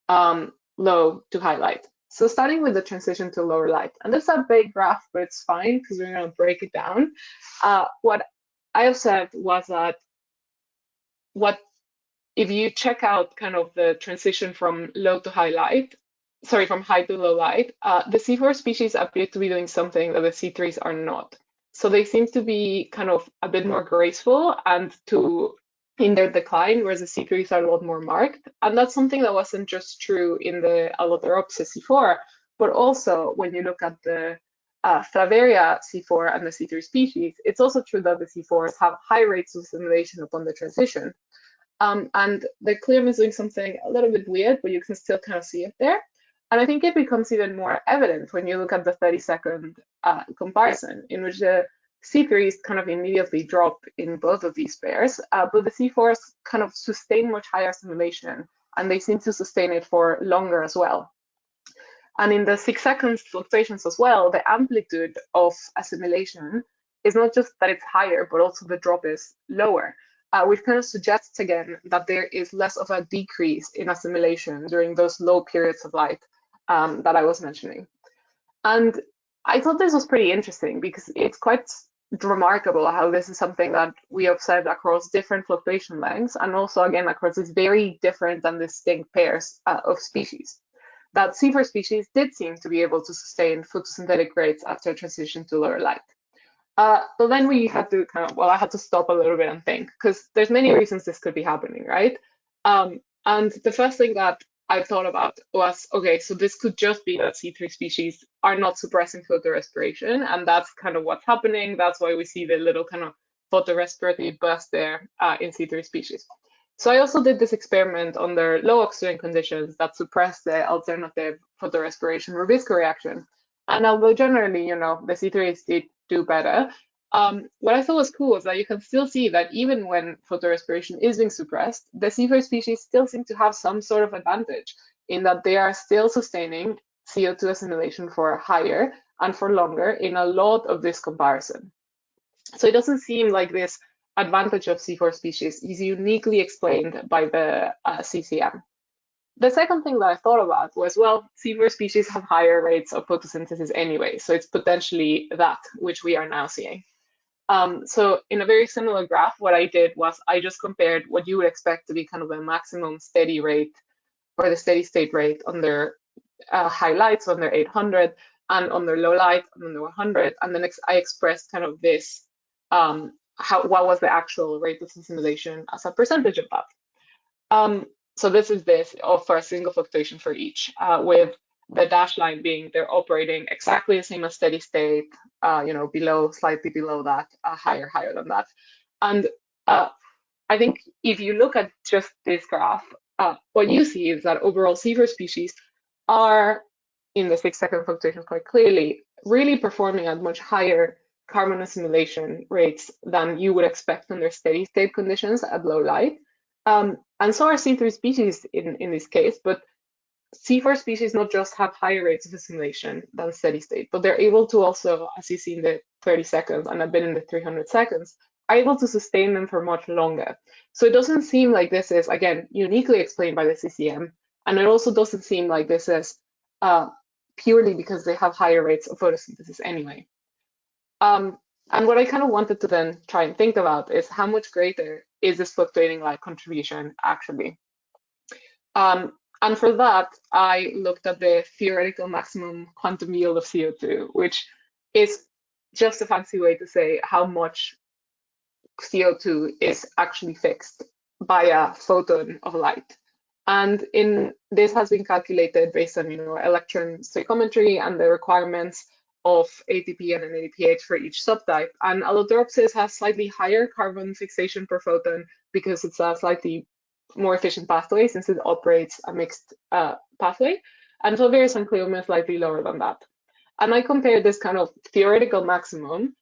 low to high light. So starting with the transition to lower light, and this is a big graph, but it's fine because we're going to break it down. What I observed was that if you check out kind of the transition from low to high light, sorry, from high to low light, the C4 species appear to be doing something that the C3s are not. So they seem to be kind of a bit more graceful and in their decline, whereas the C3s are a lot more marked. And that's something that wasn't just true in the Allothoropsis C4, but also when you look at the Flavaria C4 and the C3 species, it's also true that the C4s have high rates of assimilation upon the transition. And the Cleum is doing something a little bit weird, but you can still kind of see it there. And I think it becomes even more evident when you look at the 30-second comparison, in which the C3s kind of immediately drop in both of these pairs, but the C4s kind of sustain much higher assimilation, and they seem to sustain it for longer as well. And in the 6 seconds fluctuations as well, the amplitude of assimilation is not just that it's higher, but also the drop is lower, which kind of suggests again that there is less of a decrease in assimilation during those low periods of light that I was mentioning. And I thought this was pretty interesting because it's quite remarkable how this is something that we observed across different fluctuation lengths and also again across these very different and distinct pairs of species. That C4 species did seem to be able to sustain photosynthetic rates after transition to lower light. But then we had to I had to stop a little bit and think, because there's many reasons this could be happening, right? And the first thing that I thought about was, okay, so this could just be that C3 species are not suppressing photorespiration, and that's kind of what's happening. That's why we see the little kind of photorespiratory burst there in C3 species. So I also did this experiment under low oxygen conditions that suppress the alternative photorespiration Rubisco reaction. And although generally, the C3s did do better, what I thought was cool was that you can still see that even when photorespiration is being suppressed, the C4 species still seem to have some sort of advantage in that they are still sustaining CO2 assimilation for higher and for longer in a lot of this comparison. So it doesn't seem like this advantage of C4 species is uniquely explained by the CCM. The second thing that I thought about was, well, C4 species have higher rates of photosynthesis anyway, so it's potentially that which we are now seeing. So in a very similar graph, what I did was I just compared what you would expect to be kind of the maximum steady rate or the steady state rate under high lights, under 800, and under low light, under 100, and then I expressed kind of this, what was the actual rate of assimilation as a percentage of that. So this is for a single fluctuation for each, with the dashed line being they're operating exactly the same as steady state, slightly below that, higher than that. And I think if you look at just this graph, what you see is that overall C4 species are, in the 6 second fluctuation quite clearly, really performing at much higher carbon assimilation rates than you would expect under steady state conditions at low light. And so are C3 species in this case, but C4 species not just have higher rates of assimilation than steady state, but they're able to also, as you see in the 30 seconds and a bit in the 300 seconds, are able to sustain them for much longer. So it doesn't seem like this is, again, uniquely explained by the CCM, and it also doesn't seem like this is purely because they have higher rates of photosynthesis anyway. And what I kind of wanted to then try and think about is how much greater is this fluctuating light contribution actually? And for that, I looked at the theoretical maximum quantum yield of CO2, which is just a fancy way to say how much CO2 is actually fixed by a photon of light. And this has been calculated based on electron stoichiometry and the requirements of ATP and NADPH for each subtype. And Allothoropsis has slightly higher carbon fixation per photon because it's a slightly more efficient pathway since it operates a mixed pathway. And Flavaria and Cleum is slightly lower than that. And I compared this kind of theoretical maximum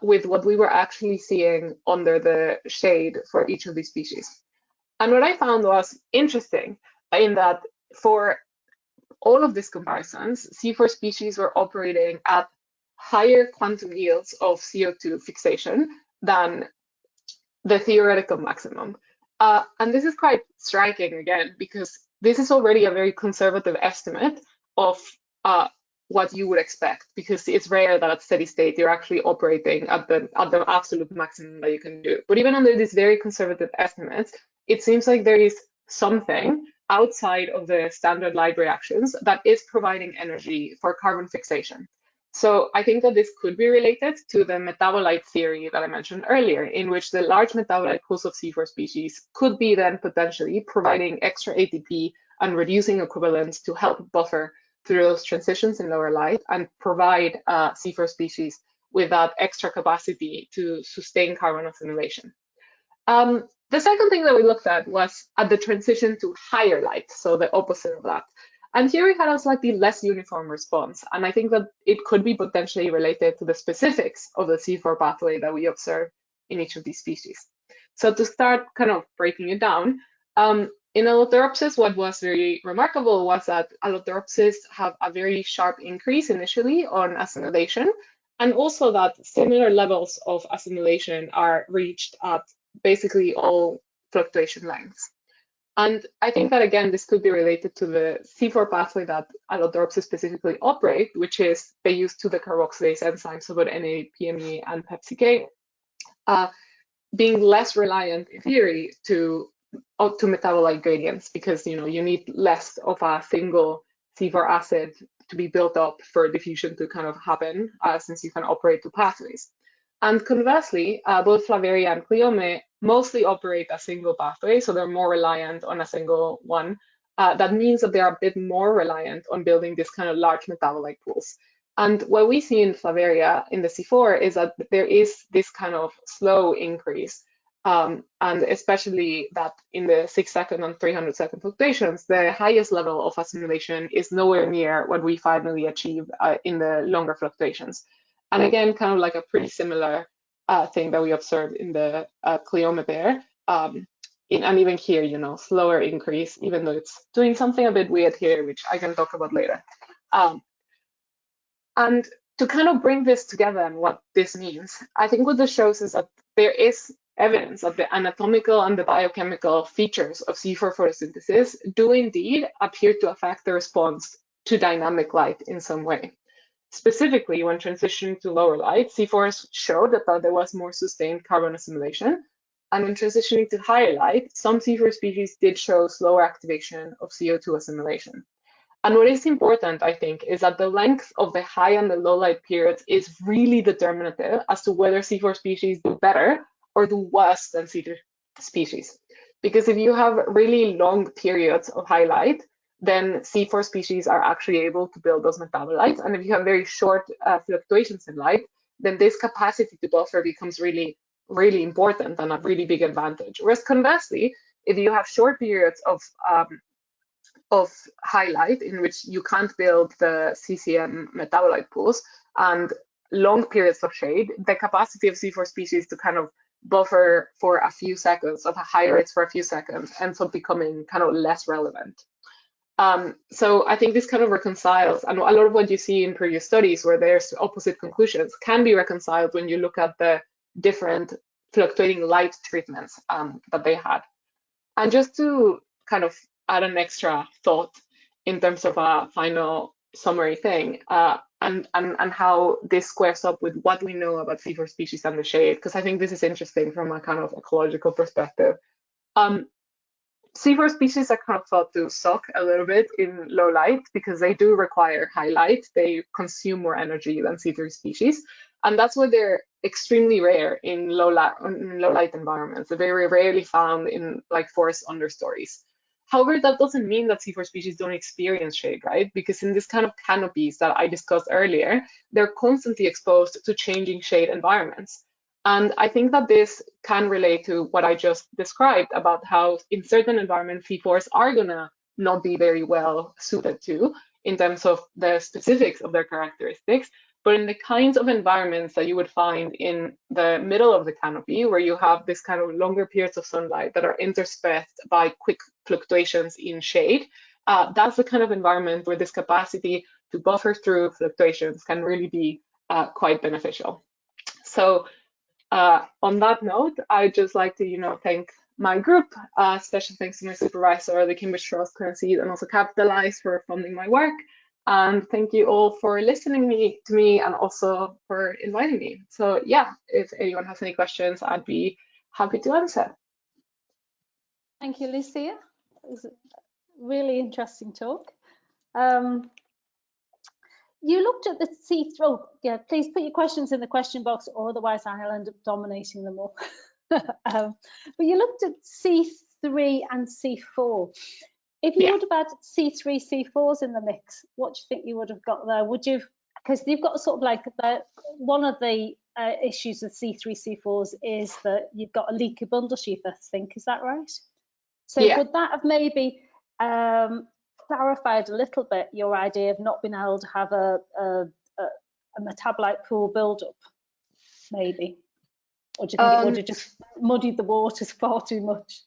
with what we were actually seeing under the shade for each of these species. And what I found was interesting in that for all of these comparisons, C4 species were operating at higher quantum yields of CO2 fixation than the theoretical maximum. And this is quite striking again, because this is already a very conservative estimate of what you would expect, because it's rare that at steady state you're actually operating at the absolute maximum that you can do. But even under these very conservative estimates, it seems like there is something outside of the standard light reactions that is providing energy for carbon fixation. So I think that this could be related to the metabolite theory that I mentioned earlier, in which the large metabolite pools of C4 species could be then potentially providing extra ATP and reducing equivalents to help buffer through those transitions in lower light and provide C4 species with that extra capacity to sustain carbon assimilation. The second thing that we looked at was at the transition to higher light, so the opposite of that. And here we had a slightly less uniform response. And I think that it could be potentially related to the specifics of the C4 pathway that we observe in each of these species. So to start kind of breaking it down, in Allothoropsis, what was very remarkable was that Allothoropsis have a very sharp increase initially on assimilation, and also that similar levels of assimilation are reached at basically all fluctuation lengths. And I think that, again, this could be related to the C4 pathway that Allothoropsis specifically operate, which is they use 2-decarboxylase enzymes, so both NADPME and PepsiK, being less reliant in theory to metabolite gradients, because you need less of a single C4 acid to be built up for diffusion to kind of happen, since you can operate two pathways. And conversely, both Flaveria and Cleome mostly operate a single pathway, so they're more reliant on a single one. That means that they're a bit more reliant on building this kind of large metabolite pools. And what we see in Flaveria in the C4 is that there is this kind of slow increase, and especially that in the 6-second and 300-second fluctuations, the highest level of assimilation is nowhere near what we finally achieve in the longer fluctuations. And again, kind of like a pretty similar thing that we observed in the Cleome there. And even here, slower increase, even though it's doing something a bit weird here, which I can talk about later. And to kind of bring this together and what this means, I think what this shows is that there is evidence that the anatomical and the biochemical features of C4 photosynthesis do indeed appear to affect the response to dynamic light in some way. Specifically, when transitioning to lower light, C4s showed that there was more sustained carbon assimilation. And when transitioning to higher light, some C4 species did show slower activation of CO2 assimilation. And what is important, I think, is that the length of the high and the low light periods is really determinative as to whether C4 species do better or do worse than C2 species. Because if you have really long periods of high light, then C4 species are actually able to build those metabolites. And if you have very short fluctuations in light, then this capacity to buffer becomes really, really important and a really big advantage. Whereas conversely, if you have short periods of high light in which you can't build the CCM metabolite pools and long periods of shade, the capacity of C4 species to kind of buffer for a few seconds at a higher rates for a few seconds ends up becoming kind of less relevant. So I think this kind of reconciles, and a lot of what you see in previous studies where there's opposite conclusions can be reconciled when you look at the different fluctuating light treatments that they had. And just to kind of add an extra thought in terms of a final summary thing, and how this squares up with what we know about C4 species and the shade, because I think this is interesting from a kind of ecological perspective. C4 species are kind of thought to suck a little bit in low light because they do require high light. They consume more energy than C3 species. And that's why they're extremely rare in low light environments. They're very rarely found in like forest understories. However, that doesn't mean that C4 species don't experience shade, right? Because in this kind of canopies that I discussed earlier, they're constantly exposed to changing shade environments. And I think that this can relate to what I just described about how in certain environments, C4s are gonna not be very well suited to in terms of the specifics of their characteristics, but in the kinds of environments that you would find in the middle of the canopy, where you have this kind of longer periods of sunlight that are interspersed by quick fluctuations in shade, that's the kind of environment where this capacity to buffer through fluctuations can really be quite beneficial. So on that note, I'd just like to, thank my group. Special thanks to my supervisor, the Cambridge Trust, Currency, and also Capitalize for funding my work. And thank you all for listening to me and also for inviting me. So yeah, if anyone has any questions, I'd be happy to answer. Thank you, Lucia. It was a really interesting talk. you looked at the C3. Oh, yeah, please put your questions in the question box, or otherwise I'll end up dominating them all. But you looked at C3 and C4. If you would have had C3, C4s in the mix, what do you think you would have got there? Would you, because you've got sort of like one of the issues with C3, C4s is that you've got a leaky bundle sheath, I think, is that right? So would that have maybe clarified a little bit your idea of not being able to have a metabolite pool build-up, maybe? Or do you think it would have just muddied the waters far too much?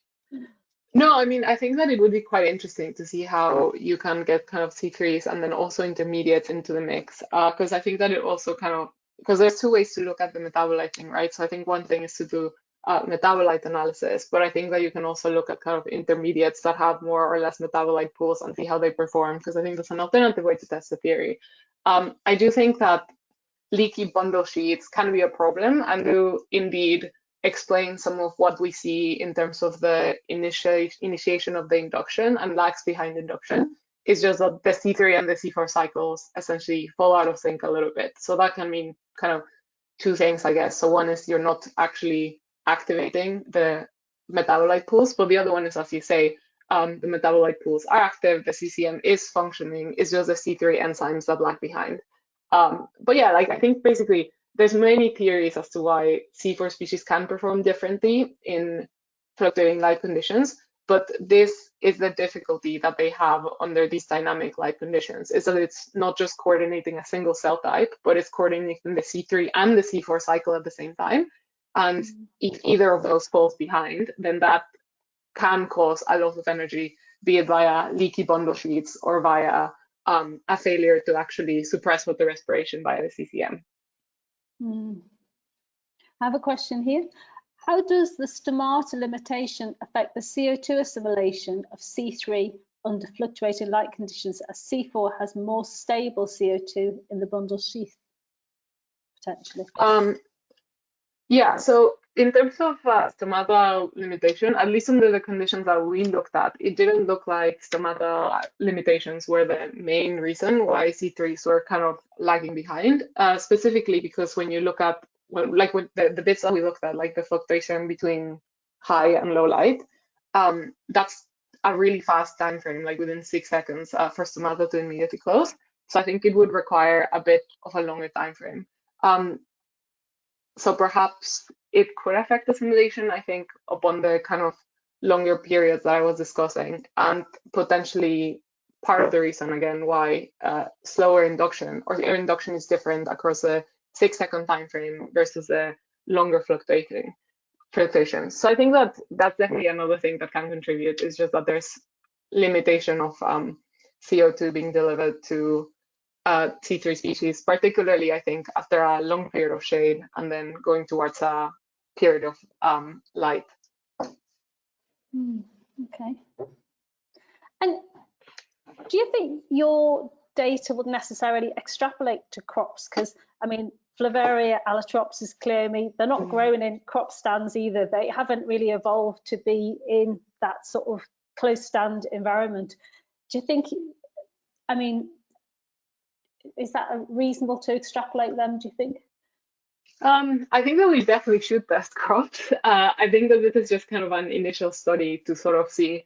No, I mean, I think that it would be quite interesting to see how you can get kind of C3s and then also intermediates into the mix. Because I think that it also kind of, because there's two ways to look at the metabolite thing, right? So I think one thing is to do metabolite analysis, but I think that you can also look at kind of intermediates that have more or less metabolite pools and see how they perform, because I think that's an alternative way to test the theory. I do think that leaky bundle sheets can be a problem and do indeed explain some of what we see in terms of the initiation of the induction and lags behind induction. It's just that the C3 and the C4 cycles essentially fall out of sync a little bit. So that can mean kind of two things, I guess. So one is you're not actually activating the metabolite pools, but the other one is, as you say, the metabolite pools are active, the CCM is functioning, it's just the C3 enzymes that lag behind. But yeah, like I think basically there's many theories as to why C4 species can perform differently in fluctuating light conditions, but this is the difficulty that they have under these dynamic light conditions, is that it's not just coordinating a single cell type, but it's coordinating the C3 and the C4 cycle at the same time. And if either of those falls behind, then that can cause a loss of energy, be it via leaky bundle sheets or via a failure to actually suppress photorespiration via the CCM. I have a question here. How does the stomata limitation affect the CO2 assimilation of C3 under fluctuating light conditions, as C4 has more stable CO2 in the bundle sheath, potentially? Yeah, so in terms of stomata limitation, at least under the conditions that we looked at, it didn't look like stomata limitations were the main reason why C3s were kind of lagging behind, specifically because when you look at, well, like with the bits that we looked at, like the fluctuation between high and low light, that's a really fast time frame, like within 6 seconds for stomata to immediately close. So I think it would require a bit of a longer time frame. So perhaps it could affect the simulation, I think, upon the kind of longer periods that I was discussing, and potentially part of the reason, again, why slower induction or air induction is different across a 6-second time frame versus a longer fluctuation. So I think that that's definitely another thing that can contribute, is just that there's limitation of CO2 being delivered to C3 species, particularly I think after a long period of shade and then going towards a period of light. Okay. And do you think your data would necessarily extrapolate to crops? Because I mean, Flavaria allotrops, clearly, they're not growing in crop stands either. They haven't really evolved to be in that sort of close stand environment. Do you think, I mean, is that reasonable to extrapolate them, do you think? I think that we definitely should test crops. I think that this is just kind of an initial study to sort of see,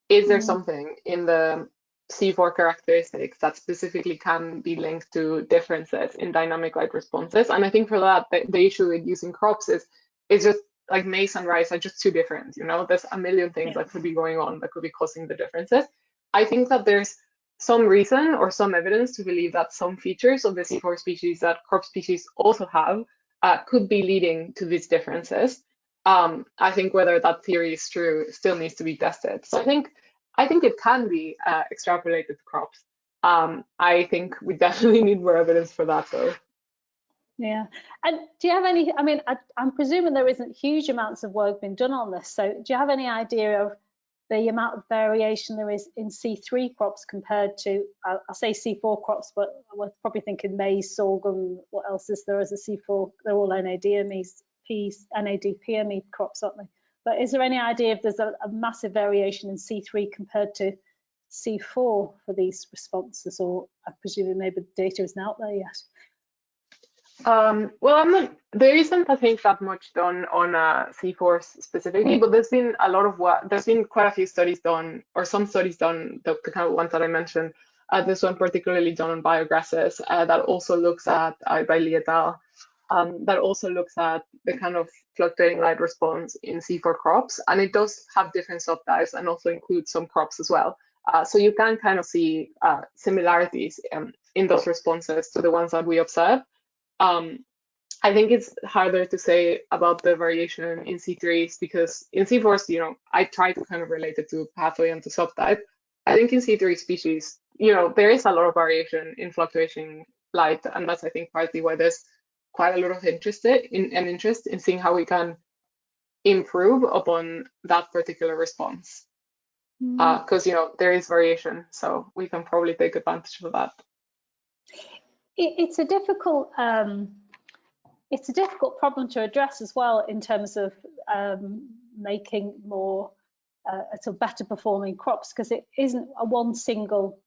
is there something in the C4 characteristics that specifically can be linked to differences in dynamic light responses? And I think for that, the issue with using crops is just like maize and rice are just too different. You know, there's a million things that could be going on that could be causing the differences. I think that there's some reason or some evidence to believe that some features of the C4 species that crop species also have could be leading to these differences. I think whether that theory is true still needs to be tested. So I think it can be extrapolated to crops. I think we definitely need more evidence for that, though. Yeah. And do you have any, I mean, I'm presuming there isn't huge amounts of work being done on this. So do you have any idea of the amount of variation there is in C3 crops compared to, I'll say C4 crops, but we're probably thinking maize, sorghum, what else is there as a C4? They're all NADPME crops, aren't they? But is there any idea if there's a massive variation in C3 compared to C4 for these responses, or I presume maybe the data isn't out there yet? Well, there isn't, I think, that much done on C4 specifically, but there's been a lot of work. There's been quite a few studies done, or some studies done, the kind of ones that I mentioned. This one particularly done on biograsses that also looks at, by Lee et al., that also looks at the kind of fluctuating light response in C4 crops, and it does have different subtypes and also includes some crops as well. So you can kind of see similarities in those responses to the ones that we observe. I think it's harder to say about the variation in C3s because in C4s, I try to kind of relate it to pathway and to subtype. I think in C3 species, there is a lot of variation in fluctuating light, and that's, I think, partly why there's quite a lot of interest in seeing how we can improve upon that particular response. Because there is variation, so we can probably take advantage of that. It's a difficult problem to address as well in terms of making more sort of better performing crops, because it isn't a one single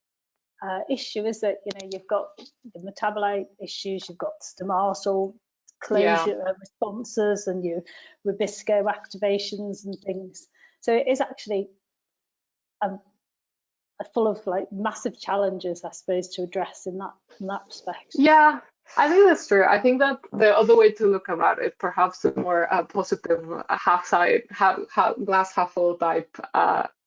issue, is it? You've got the metabolite issues, you've got stomatal closure responses, and your rubisco activations and things. So it is actually full of massive challenges, I suppose, to address in that respect. Yeah, I think that's true. I think that the other way to look about it, perhaps a more positive, glass half full type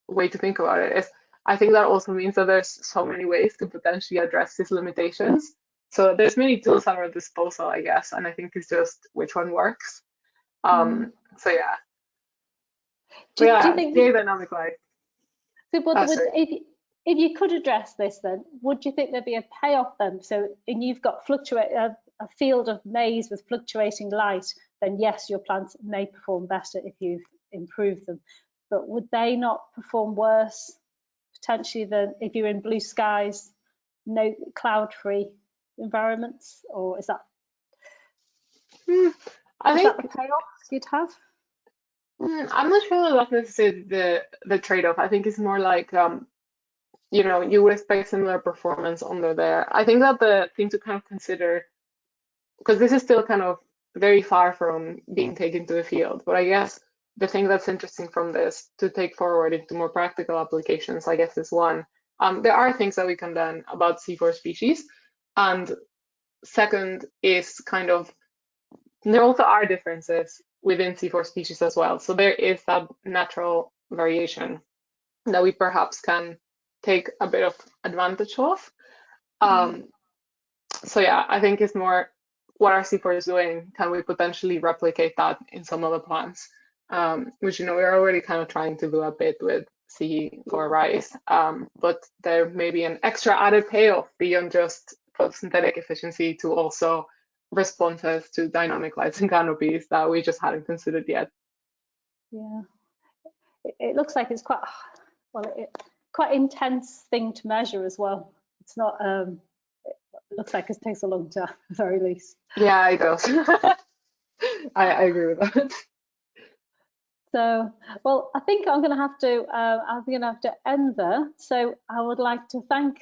way to think about it, is I think that also means that there's so many ways to potentially address these limitations. So there's many tools at our disposal, I guess, and I think it's just which one works. So yeah. Do you think the dynamic light. So if you could address this, then would you think there'd be a payoff then? So, and you've got a field of maize with fluctuating light, then yes, your plants may perform better if you've improved them. But would they not perform worse potentially than if you're in blue skies, no cloud-free environments? Or is that I think that the payoff you'd have? I'm not sure that that's necessarily the trade-off. I think it's more like you would expect similar performance under there. I think that the thing to kind of consider, because this is still kind of very far from being taken to the field, but I guess the thing that's interesting from this to take forward into more practical applications, I guess, is one, there are things that we can learn about C4 species, and second is kind of, there also are differences within C4 species as well. So there is that natural variation that we perhaps can take a bit of advantage of. So yeah, I think it's more what our C4 is doing. Can we potentially replicate that in some other plants? Which we're already kind of trying to do a bit with C4 rice, but there may be an extra added payoff beyond just photosynthetic efficiency to also responses to dynamic lights and canopies that we just hadn't considered yet. Yeah, it looks like it's quite intense thing to measure as well. It's not. It looks like it takes a long time, at the very least. Yeah, it does. I agree with that. So, well, I think I'm going to have to end there. So I would like to thank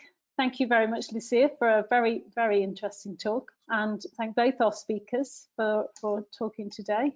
you very much, Lucia, for a very, very interesting talk, and thank both our speakers for talking today.